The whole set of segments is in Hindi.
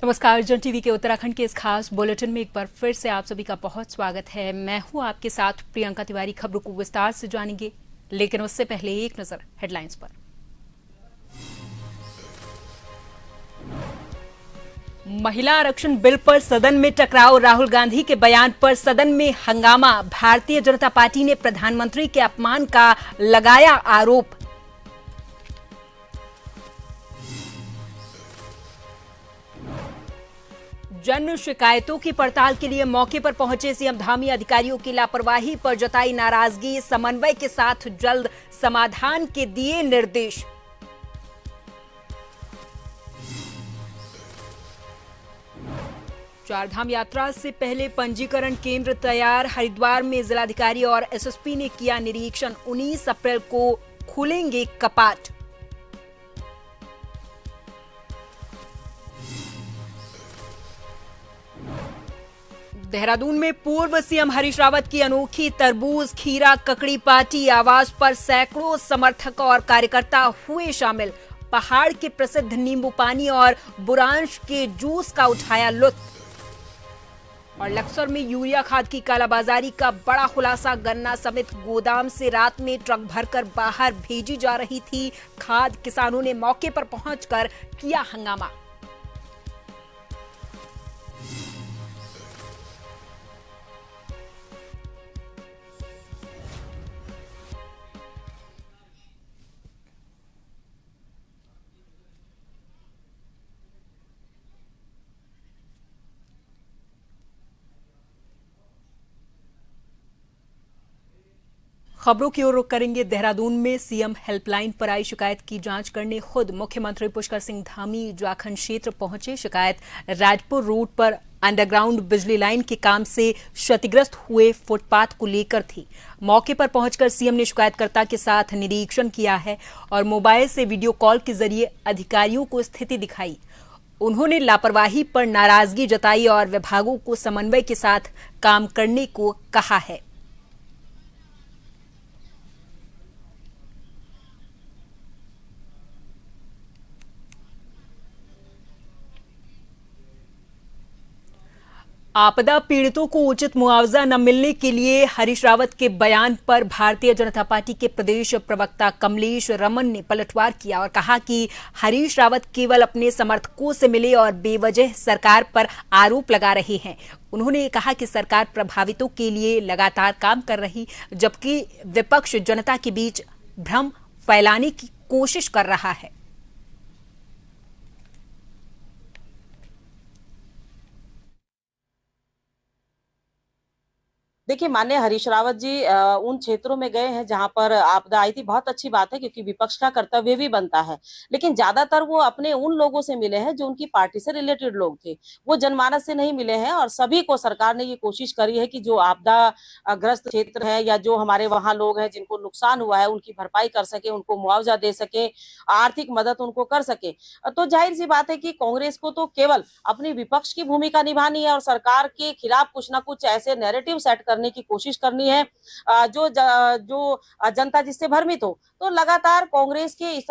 नमस्कार, अर्जुन टीवी के उत्तराखंड के इस खास बुलेटिन में एक बार फिर से आप सभी का बहुत स्वागत है। मैं हूं आपके साथ प्रियंका तिवारी। खबरों को विस्तार से जानेंगे, लेकिन उससे पहले एक नजर हेडलाइंस पर। महिला आरक्षण बिल पर सदन में टकराव, राहुल गांधी के बयान पर सदन में हंगामा। भारतीय जनता पार्टी ने प्रधानमंत्री के अपमान का लगाया आरोप। जन शिकायतों की पड़ताल के लिए मौके पर पहुंचे सीएम धामी, अधिकारियों की लापरवाही पर जताई नाराजगी, समन्वय के साथ जल्द समाधान के दिए निर्देश। चारधाम यात्रा से पहले पंजीकरण केंद्र तैयार, हरिद्वार में जिलाधिकारी और एसएसपी ने किया निरीक्षण। 19 अप्रैल को खुलेंगे कपाट। देहरादून में पूर्व सीएम हरीश रावत की अनोखी तरबूज खीरा ककड़ी पार्टी, आवास पर सैकड़ों समर्थक और कार्यकर्ता हुए शामिल। पहाड़ के प्रसिद्ध नींबू पानी और बुरांश के जूस का उठाया लुत्फ। और लक्सर में यूरिया खाद की कालाबाजारी का बड़ा खुलासा, गन्ना समेत गोदाम से रात में ट्रक भरकर बाहर भेजी जा रही थी खाद। किसानों ने मौके पर पहुंचकर किया हंगामा। खबरों की ओर रुख करेंगे। देहरादून में सीएम हेल्पलाइन पर आई शिकायत की जांच करने खुद मुख्यमंत्री पुष्कर सिंह धामी जाखंड क्षेत्र पहुंचे। शिकायत राजपुर रोड पर अंडरग्राउंड बिजली लाइन के काम से क्षतिग्रस्त हुए फुटपाथ को लेकर थी। मौके पर पहुंचकर सीएम ने शिकायतकर्ता के साथ निरीक्षण किया है और मोबाइल से वीडियो कॉल के जरिए अधिकारियों को स्थिति दिखाई। उन्होंने लापरवाही पर नाराजगी जताई और विभागों को समन्वय के साथ काम करने को कहा है। आपदा पीड़ितों को उचित मुआवजा न मिलने के लिए हरीश रावत के बयान पर भारतीय जनता पार्टी के प्रदेश प्रवक्ता कमलेश रमन ने पलटवार किया और कहा कि हरीश रावत केवल अपने समर्थकों से मिले और बेवजह सरकार पर आरोप लगा रहे हैं। उन्होंने कहा कि सरकार प्रभावितों के लिए लगातार काम कर रही, जबकि विपक्ष जनता के बीच भ्रम फैलाने की कोशिश कर रहा है। देखिए, माननीय हरीश रावत जी उन क्षेत्रों में गए हैं जहां पर आपदा आई थी। बहुत अच्छी बात है, क्योंकि विपक्ष का कर्तव्य भी बनता है। लेकिन ज्यादातर वो अपने उन लोगों से मिले हैं जो उनकी पार्टी से रिलेटेड लोग थे। वो जनमानस से नहीं मिले हैं। और सभी को सरकार ने ये कोशिश करी है कि जो आपदा ग्रस्त क्षेत्र है या जो हमारे वहां लोग हैं जिनको नुकसान हुआ है, उनकी भरपाई कर सके, उनको मुआवजा दे सके, आर्थिक मदद उनको कर सके। तो जाहिर सी बात है कि कांग्रेस को तो केवल अपनी विपक्ष की भूमिका निभानी है और सरकार के खिलाफ कुछ ना कुछ ऐसे नैरेटिव सेट करने की कोशिश करनी है जो जनता जिससे भ्रमित हो। तो लगातार कांग्रेस के इस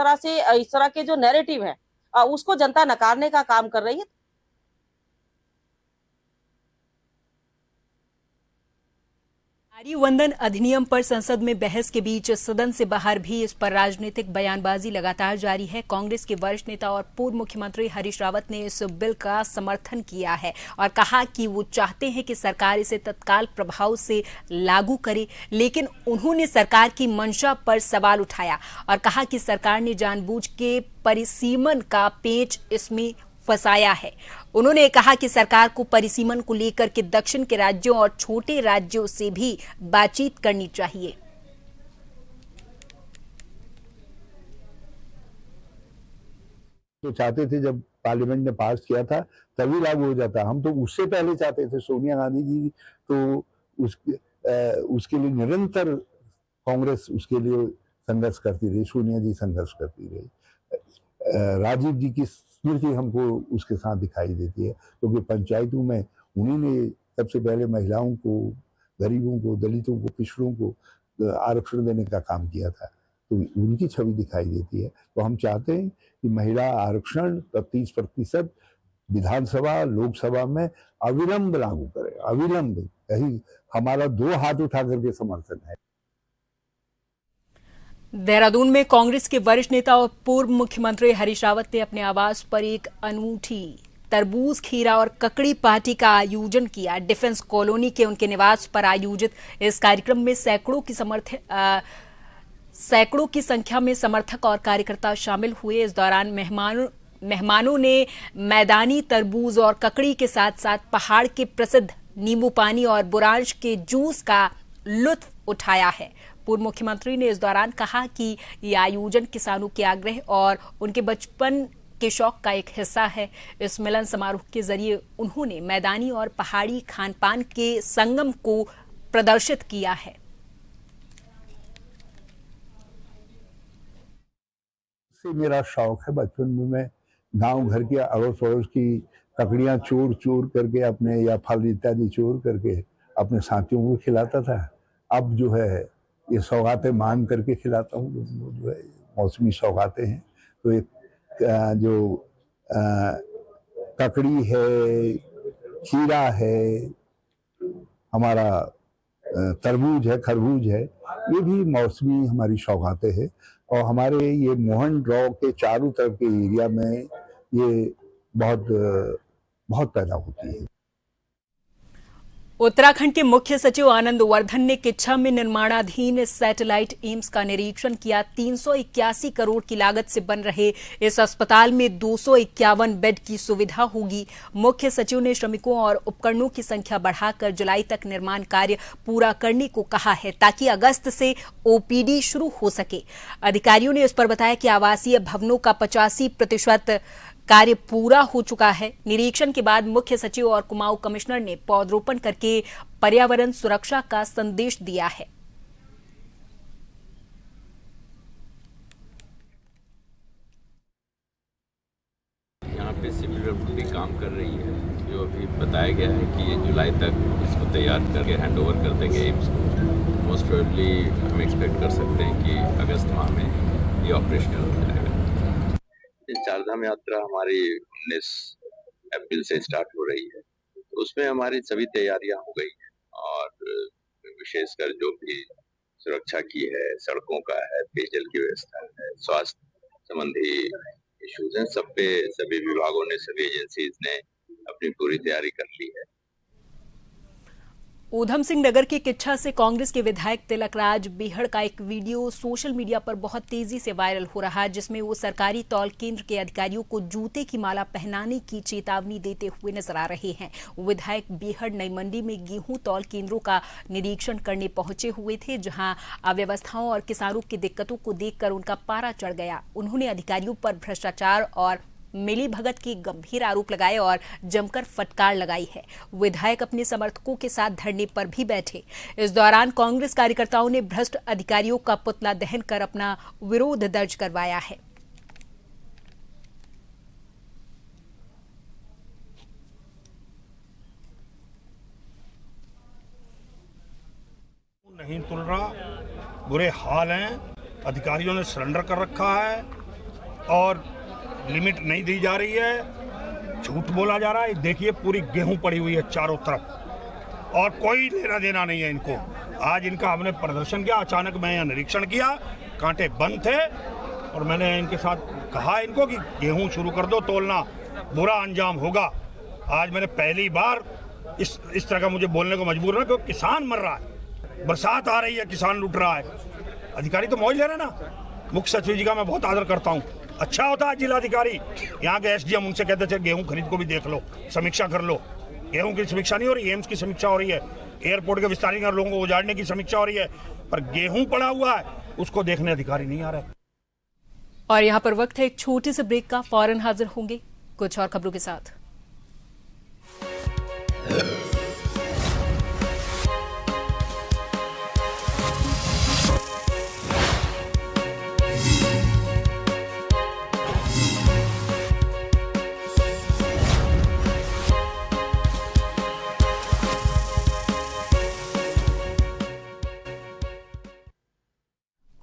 तरह के जो नैरेटिव है उसको जनता नकारने का काम कर रही है। नारी वंदन अधिनियम पर संसद में बहस के बीच सदन से बाहर भी इस पर राजनीतिक बयानबाजी लगातार जारी है। कांग्रेस के वरिष्ठ नेता और पूर्व मुख्यमंत्री हरीश रावत ने इस बिल का समर्थन किया है और कहा कि वो चाहते हैं कि सरकार इसे तत्काल प्रभाव से लागू करे, लेकिन उन्होंने सरकार की मंशा पर सवाल उठाया और कहा कि सरकार ने जानबूझ के परिसीमन का पेंच इसमें फंसाया है। उन्होंने कहा कि सरकार को परिसीमन को लेकर के दक्षिण के राज्यों और छोटे राज्यों से भी बातचीत करनी चाहिए। तो चाहते थे जब पार्लियामेंट ने पास किया था तभी लागू हो जाता। हम तो उससे पहले चाहते थे। सोनिया गांधी जी तो उसके लिए निरंतर कांग्रेस उसके लिए संघर्ष करती रही, सोनिया जी संघर्ष करती रही। राजीव जी की स्मृति हमको उसके साथ दिखाई देती है, क्योंकि पंचायतों में उन्हीं ने सबसे पहले महिलाओं को, गरीबों को, दलितों को, पिछड़ों को आरक्षण देने का काम किया था, तो उनकी छवि दिखाई देती है। तो हम चाहते हैं कि महिला आरक्षण 30% विधानसभा, लोकसभा में अविलंब लागू करें, अविलंब। यही हमारा 2 हाथ उठा करके समर्थन है। देहरादून में कांग्रेस के वरिष्ठ नेता और पूर्व मुख्यमंत्री हरीश रावत ने अपने आवास पर एक अनूठी तरबूज, खीरा और ककड़ी पार्टी का आयोजन किया। डिफेंस कॉलोनी के उनके निवास पर आयोजित इस कार्यक्रम में सैकड़ों की संख्या में समर्थक और कार्यकर्ता शामिल हुए। इस दौरान मेहमानों ने मैदानी तरबूज और ककड़ी के साथ साथ पहाड़ के प्रसिद्ध नींबू पानी और बुरांश के जूस का लुत्फ उठाया है। पूर्व मुख्यमंत्री ने इस दौरान कहा कि ये आयोजन किसानों के आग्रह और उनके बचपन के शौक का एक हिस्सा है। इस मिलन समारोह के जरिए उन्होंने मैदानी और पहाड़ी खान पान के संगम को प्रदर्शित किया है। से मेरा शौक है, बचपन में मैं गांव घर के अड़ोस पड़ोस की ककड़ियां चोर चोर करके अपने, या फल इत्यादि चोर करके अपने साथियों को खिलाता था। अब जो है ये सौगातें मान करके खिलाता हूँ, जो है मौसमी सौगातें हैं। तो एक जो ककड़ी है, खीरा है, हमारा तरबूज है, खरबूज है, ये भी मौसमी हमारी सौगातें हैं। और हमारे ये मोहन राव के चारों तरफ के एरिया में ये बहुत पैदा होती है। उत्तराखंड के मुख्य सचिव आनंद वर्धन ने किच्छा में निर्माणाधीन सैटेलाइट एम्स का निरीक्षण किया। 381 करोड़ की लागत से बन रहे इस अस्पताल में 251 बेड की सुविधा होगी। मुख्य सचिव ने श्रमिकों और उपकरणों की संख्या बढ़ाकर जुलाई तक निर्माण कार्य पूरा करने को कहा है, ताकि अगस्त से ओपीडी शुरू हो सके। अधिकारियों ने इस पर बताया कि आवासीय भवनों का 85% कार्य पूरा हो चुका है। निरीक्षण के बाद मुख्य सचिव और कुमाऊं कमिश्नर ने पौधरोपण करके पर्यावरण सुरक्षा का संदेश दिया है। यहाँ पे सिविल रिपोर्टिंग काम कर रही है, जो अभी बताया गया है कि ये जुलाई तक इसको तैयार करके हैंड ओवर कर देंगे एम्स को। मोस्ट प्रोबेबली हम एक्सपेक्ट कर सकते हैं कि अगस्त माह में ये ऑपरेशनल हो जाएगा। चारधाम यात्रा हमारी 19 अप्रैल से स्टार्ट हो रही है, तो उसमें हमारी सभी तैयारियां हो गई हैं, और विशेषकर जो भी सुरक्षा की है, सड़कों का है, पेयजल की व्यवस्था है, स्वास्थ्य संबंधी इश्यूज हैं, सब पे सभी विभागों ने, सभी एजेंसीज ने अपनी पूरी तैयारी कर ली है। ऊधम सिंह नगर के किच्छा से कांग्रेस के विधायक तिलकराज बेहड़ का एक वीडियो सोशल मीडिया पर बहुत तेजी से वायरल हो रहा है, जिसमें वो सरकारी तौल केंद्र के अधिकारियों को जूते की माला पहनाने की चेतावनी देते हुए नजर आ रहे हैं। विधायक बेहड़ नई मंडी में गेहूं तौल केंद्रों का निरीक्षण करने पहुंचे हुए थे, जहां अव्यवस्थाओं और किसानों की दिक्कतों को देखकर उनका पारा चढ़ गया। उन्होंने अधिकारियों पर भ्रष्टाचार और मिली भगत की गंभीर आरोप लगाए और जमकर फटकार लगाई है। विधायक अपने समर्थकों के साथ धरने पर भी बैठे। इस दौरान कांग्रेस कार्यकर्ताओं ने भ्रष्ट अधिकारियों का पुतला दहन कर अपना विरोध दर्ज करवाया है। नहीं तुल रहा, बुरे हाल हैं, अधिकारियों ने सरेंडर कर रखा है और लिमिट नहीं दी जा रही है, झूठ बोला जा रहा है। देखिए पूरी गेहूं पड़ी हुई है चारों तरफ और कोई लेना देना नहीं है इनको। आज इनका हमने प्रदर्शन किया, अचानक मैं यहाँ निरीक्षण किया, कांटे बंद थे और मैंने इनके साथ कहा इनको कि गेहूं शुरू कर दो, तोलना बुरा अंजाम होगा। आज मैंने पहली बार इस तरह का मुझे बोलने को मजबूर है, क्योंकि किसान मर रहा है, बरसात आ रही है, किसान लूट रहा है, अधिकारी तो मौज ले रहे ना। मुख्य सचिव जी का मैं बहुत आदर करता हूँ, अच्छा होता है जिलाधिकारी यहाँ के एसडीएम उनसे कहते थे गेहूं खरीद को भी देख लो, समीक्षा कर लो। गेहूं की समीक्षा नहीं हो रही, एम्स की समीक्षा हो रही है, एयरपोर्ट के विस्तारीकरण, लोगों को उजाड़ने की समीक्षा हो रही है, पर गेहूं पड़ा हुआ है उसको देखने अधिकारी नहीं आ रहे। और यहाँ पर वक्त है एक छोटे से ब्रेक का, फौरन हाजिर होंगे कुछ और खबरों के साथ।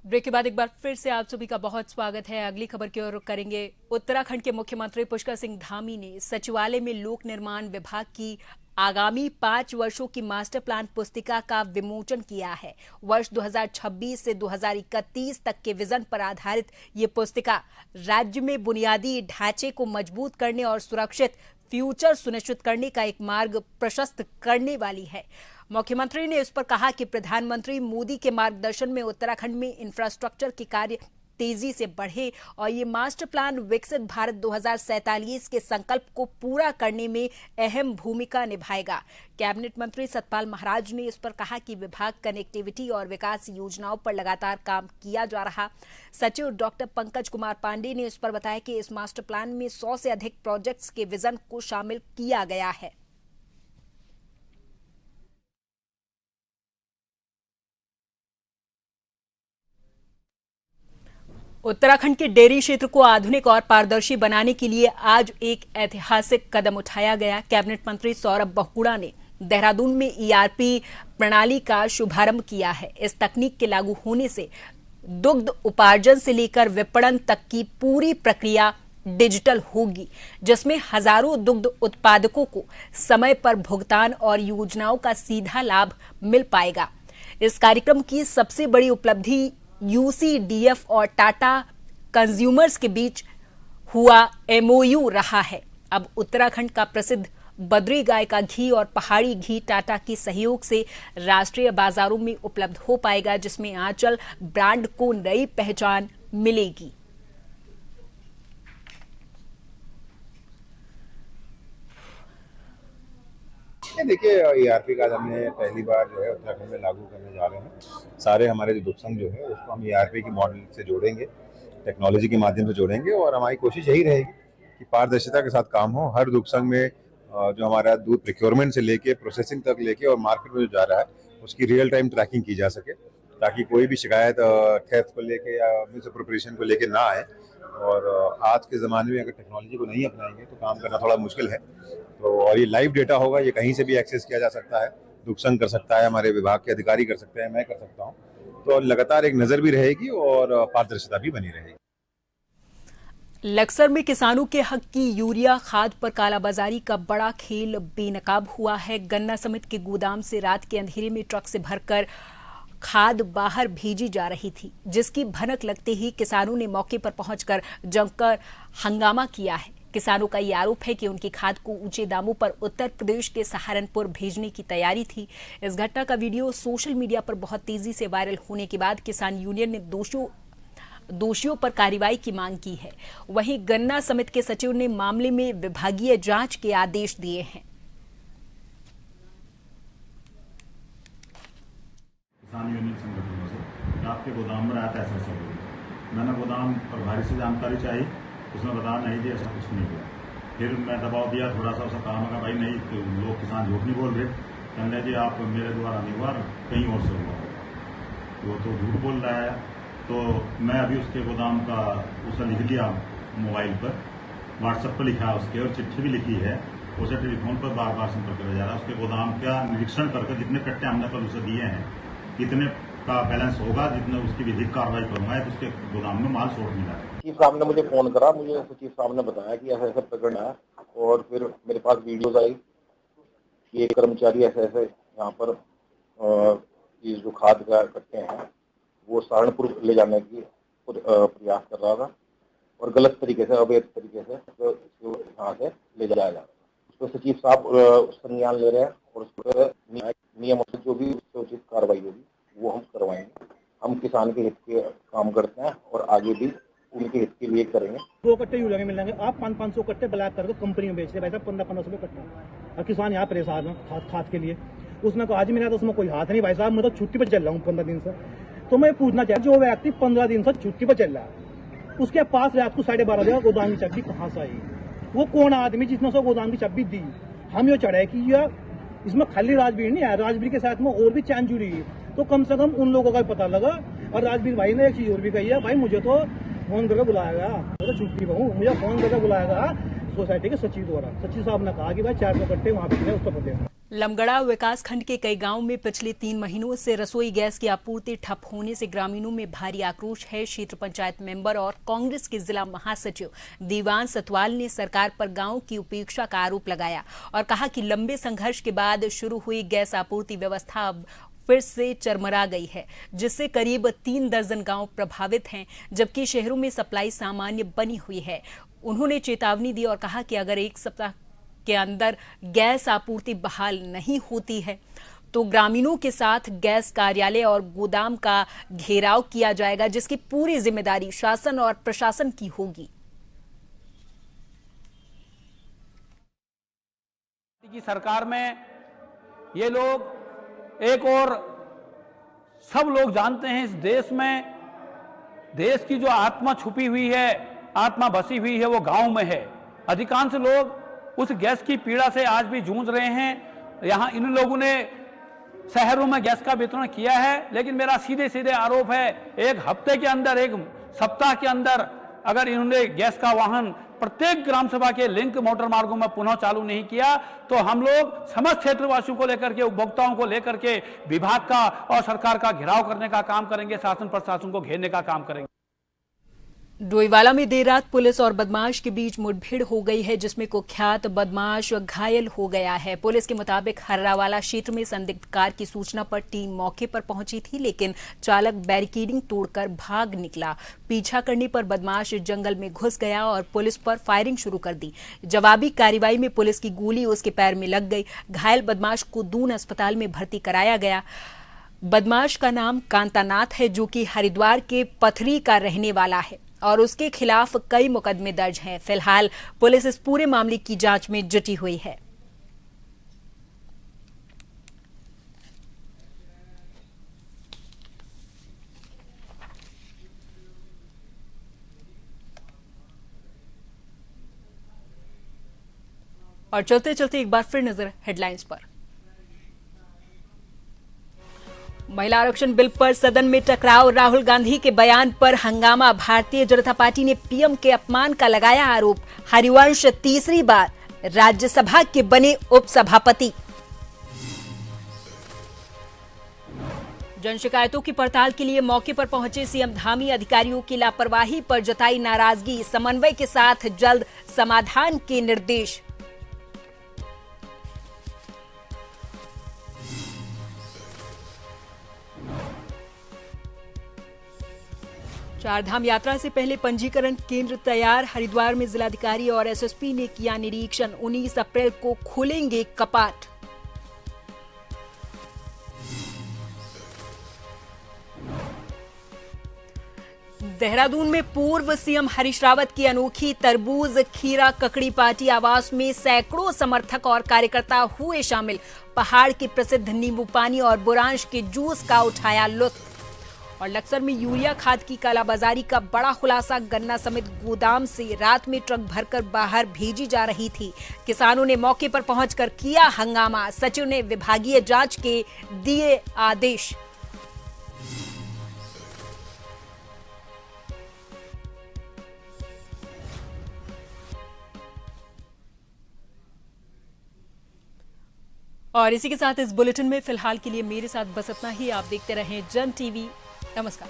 ब्रेक के बाद एक बार फिर से आप सभी का बहुत स्वागत है। अगली खबर की ओर रुख करेंगे। उत्तराखंड के मुख्यमंत्री पुष्कर सिंह धामी ने सचिवालय में लोक निर्माण विभाग की आगामी 5 वर्षों की मास्टर प्लान पुस्तिका का विमोचन किया है। वर्ष 2026 से 2031 तक के विजन पर आधारित ये पुस्तिका राज्य में बुनियादी ढांचे को मजबूत करने और सुरक्षित फ्यूचर सुनिश्चित करने का एक मार्ग प्रशस्त करने वाली है। मुख्यमंत्री ने इस पर कहा कि प्रधानमंत्री मोदी के मार्गदर्शन में उत्तराखंड में इंफ्रास्ट्रक्चर के कार्य तेजी से बढ़े और ये मास्टर प्लान विकसित भारत 2047 के संकल्प को पूरा करने में अहम भूमिका निभाएगा। कैबिनेट मंत्री सतपाल महाराज ने इस पर कहा कि विभाग कनेक्टिविटी और विकास योजनाओं पर लगातार काम किया जा रहा। सचिव डॉक्टर पंकज कुमार पांडे ने इस पर बताया कि इस मास्टर प्लान में 100 से अधिक प्रोजेक्ट्स के विजन को शामिल किया गया है। उत्तराखंड के डेयरी क्षेत्र को आधुनिक और पारदर्शी बनाने के लिए आज एक ऐतिहासिक कदम उठाया गया। कैबिनेट मंत्री सौरभ बहुगुणा ने देहरादून में ERP प्रणाली का शुभारंभ किया है। इस तकनीक के लागू होने से दुग्ध उपार्जन से लेकर विपणन तक की पूरी प्रक्रिया डिजिटल होगी, जिसमें हजारों दुग्ध उत्पादकों को समय पर भुगतान और योजनाओं का सीधा लाभ मिल पाएगा। इस कार्यक्रम की सबसे बड़ी उपलब्धि UCDF और टाटा कंज्यूमर्स के बीच हुआ MOU रहा है। अब उत्तराखंड का प्रसिद्ध बद्री गाय का घी और पहाड़ी घी टाटा के सहयोग से राष्ट्रीय बाजारों में उपलब्ध हो पाएगा, जिसमें आंचल ब्रांड को नई पहचान मिलेगी। देखिए, ERP का हमने पहली बार जो है उत्तराखंड में लागू करने जा रहे हैं। सारे हमारे जो दुग्ध संघ जो है उसको हम ERP की मॉडल से जोड़ेंगे, टेक्नोलॉजी के माध्यम से जोड़ेंगे और हमारी कोशिश यही रहेगी कि पारदर्शिता के साथ काम हो। हर दुग्ध संघ में जो हमारा दूध प्रोक्योरमेंट से लेके प्रोसेसिंग तक लेके और मार्केट में जो जा रहा है उसकी रियल टाइम ट्रैकिंग की जा सके, ताकि कोई भी शिकायत थेफ्ट को लेके या मिसअप्रोप्रिएशन को लेके ना आए। और आज के ज़माने में अगर टेक्नोलॉजी को नहीं अपनाएंगे तो काम करना थोड़ा मुश्किल है। तो और ये लाइव डेटा होगा, ये कहीं से भी एक्सेस किया जा सकता है, दुग्ध संघ कर सकता है, हमारे विभाग के अधिकारी कर सकते हैं, मैं कर सकता हूँ। तो लगातार एक नज़र भी रहेगी और पारदर्शिता भी बनी रहेगी। लक्सर में किसानों के हक की यूरिया खाद पर कालाबाजारी का बड़ा खेल बेनकाब हुआ है। गन्ना समिति के गोदाम से रात के अंधेरे में ट्रक से भरकर खाद बाहर भेजी जा रही थी, जिसकी भनक लगते ही किसानों ने मौके पर पहुंचकर जमकर हंगामा किया है। किसानों का ये आरोप है कि उनकी खाद को ऊंचे दामों पर उत्तर प्रदेश के सहारनपुर भेजने की तैयारी थी। इस घटना का वीडियो सोशल मीडिया पर बहुत तेजी से वायरल होने के बाद किसान यूनियन ने दोषियों पर कार्रवाई की मांग की है। वहीं गन्ना समिति के सचिव ने मामले में विभागीय जांच के आदेश दिए हैं। किसान यूनियन संगठनों से आपके गोदाम में आया था ऐसा मैंने गोदाम प्रभारी से जानकारी चाहिए, उसने बताया नहीं जी ऐसा कुछ नहीं हुआ। फिर मैं दबाव दिया, थोड़ा सा उसका काम होगा, भाई नहीं तो लोग किसान झूठ नहीं बोल रहे, कहने जी आप मेरे द्वारा नहीं हुआ, कहीं और से हुआ होगा, वो तो झूठ बोल रहा है। तो मैं अभी उसके गोदाम का उसे लिख लिया मोबाइल पर, व्हाट्सएप पर लिखा है उसके, और चिट्ठी भी लिखी है, उसे टेलीफोन पर बार बार संपर्क किया जा रहा है। उसके गोदाम का निरीक्षण करके जितने कट्टे हमने कल उसे दिए हैं, कितने का बैलेंस होगा, जितने उसकी विधिक कार्रवाई करूंगा, तो उसके गोदाम में माल शॉर्ट मिला है। सचिव साहब ने मुझे फोन करा, मुझे सचिव साहब ने बताया कि ऐसा ऐसा प्रकरण है, और फिर मेरे पास वीडियोज आई कि एक कर्मचारी ऐसे ऐसे यहाँ पर ये जो खाद का कट्टे हैं वो सहारनपुर ले जाने की प्रयास कर रहा था, और गलत तरीके से, अवैध तरीके से यहाँ से ले जाया जा रहा है। उस पर सचिव साहब संज्ञान ले रहे हैं और उस पर नियम जो भी उचित कार्रवाई होगी वो हम करवाएंगे। हम किसान के हित के काम करते हैं और आगे भी उनके हित के लिए करेंगे। 2 कट्टे यूरिया में मिल जाएंगे, आप 500 कट्टे ब्लैक करके कंपनी में बेच रहे भाई साहब, 1500 रुपये कट्टा, और किसान यहाँ परेशान है खाद के लिए। उसने कहा आज मेरा तो उसमें कोई हाथ नहीं भाई साहब, मैं तो छुट्टी पर चल रहा हूँ 15 दिन से। तो मैं पूछना चाहता जो व्यक्ति 15 दिन से छुट्टी पर चल रहा है, उसके पास रात को 12:30 बजे गोदाम की चाबी कहाँ से आई? वो कौन आदमी जिसने उसको गोदाम की चाबी दी? हम ये चढ़े कि यार इसमें खाली राजवीर नहीं है, राजवीर के साथ में और भी चैन जुड़ी है, तो कम से कम उन लोगों का भी पता लगा। और राजवीर भाई ने एक चीज और भी कही है, भाई मुझे तो फोन करके बुलाया गया, मैं तो छुट्टी पर हूँ, मुझे फोन करके बुलाया गया सोसाइटी के सचिव द्वारा। सचिव साहब ने कहा कि भाई 400 कट्टे वहाँ पे उत्तर प्रदेश में। लमगड़ा विकास खंड के कई गांवों में पिछले 3 महीनों से रसोई गैस की आपूर्ति ठप होने से ग्रामीणों में भारी आक्रोश है। क्षेत्र पंचायत मेंबर और कांग्रेस के जिला महासचिव दीवान सतवाल ने सरकार पर गांव की उपेक्षा का आरोप लगाया और कहा कि लंबे संघर्ष के बाद शुरू हुई गैस आपूर्ति व्यवस्था अब फिर से चरमरा गई है, जिससे करीब 3 दर्जन गांव प्रभावित हैं, जबकि शहरों में सप्लाई सामान्य बनी हुई है। उन्होंने चेतावनी दी और कहा कि अगर 1 सप्ताह के अंदर गैस आपूर्ति बहाल नहीं होती है तो ग्रामीणों के साथ गैस कार्यालय और गोदाम का घेराव किया जाएगा, जिसकी पूरी जिम्मेदारी शासन और प्रशासन की होगी। की सरकार में ये लोग एक और सब लोग जानते हैं, इस देश में देश की जो आत्मा छुपी हुई है, आत्मा बसी हुई है, वो गांव में है। अधिकांश लोग उस गैस की पीड़ा से आज भी जूझ रहे हैं। यहाँ इन लोगों ने शहरों में गैस का वितरण किया है, लेकिन मेरा सीधे सीधे आरोप है, 1 हफ्ते के अंदर, 1 सप्ताह के अंदर अगर इन्होंने गैस का वाहन प्रत्येक ग्राम सभा के लिंक मोटर मार्गों में पुनः चालू नहीं किया तो हम लोग समस्त क्षेत्रवासियों को लेकर के, उपभोक्ताओं को लेकर के विभाग का और सरकार का घेराव करने का काम करेंगे, शासन प्रशासन को घेरने का काम करेंगे। डोईवाला में देर रात पुलिस और बदमाश के बीच मुठभेड़ हो गई है, जिसमें कुख्यात बदमाश घायल हो गया है। पुलिस के मुताबिक हर्रावाला क्षेत्र में संदिग्ध कार की सूचना पर टीम मौके पर पहुंची थी, लेकिन चालक बैरिकेडिंग तोड़कर भाग निकला। पीछा करने पर बदमाश जंगल में घुस गया और पुलिस पर फायरिंग शुरू कर दी। जवाबी कार्रवाई में पुलिस की गोली उसके पैर में लग गई। घायल बदमाश को दून अस्पताल में भर्ती कराया गया। बदमाश का नाम कांतानाथ है, जो कि हरिद्वार के पथरी का रहने वाला है और उसके खिलाफ कई मुकदमे दर्ज हैं। फिलहाल पुलिस इस पूरे मामले की जांच में जुटी हुई है। और चलते चलते एक बार फिर नजर हेडलाइंस पर। महिला आरक्षण बिल पर सदन में टकराव, राहुल गांधी के बयान पर हंगामा। भारतीय जनता पार्टी ने पीएम के अपमान का लगाया आरोप। हरिवंश तीसरी बार राज्यसभा के बने उपसभापति। जन शिकायतों की पड़ताल के लिए मौके पर पहुंचे सीएम धामी, अधिकारियों की लापरवाही पर जताई नाराजगी। समन्वय के साथ जल्द समाधान के निर्देश। चारधाम यात्रा से पहले पंजीकरण केंद्र तैयार। हरिद्वार में जिलाधिकारी और एसएसपी ने किया निरीक्षण। 19 अप्रैल को खुलेंगे कपाट। देहरादून में पूर्व सीएम हरीश रावत की अनोखी तरबूज खीरा ककड़ी पार्टी। आवास में सैकड़ों समर्थक और कार्यकर्ता हुए शामिल। पहाड़ के प्रसिद्ध नींबू पानी और बुरांश के जूस का उठाया लुत्फ। और लक्सर में यूरिया खाद की कालाबाजारी का बड़ा खुलासा। गन्ना समेत गोदाम से रात में ट्रक भरकर बाहर भेजी जा रही थी। किसानों ने मौके पर पहुंचकर किया हंगामा। सचिव ने विभागीय जांच के दिए आदेश। और इसी के साथ इस बुलेटिन में फिलहाल के लिए मेरे साथ बस इतना ही। आप देखते रहें जन टीवी। नमस्कार।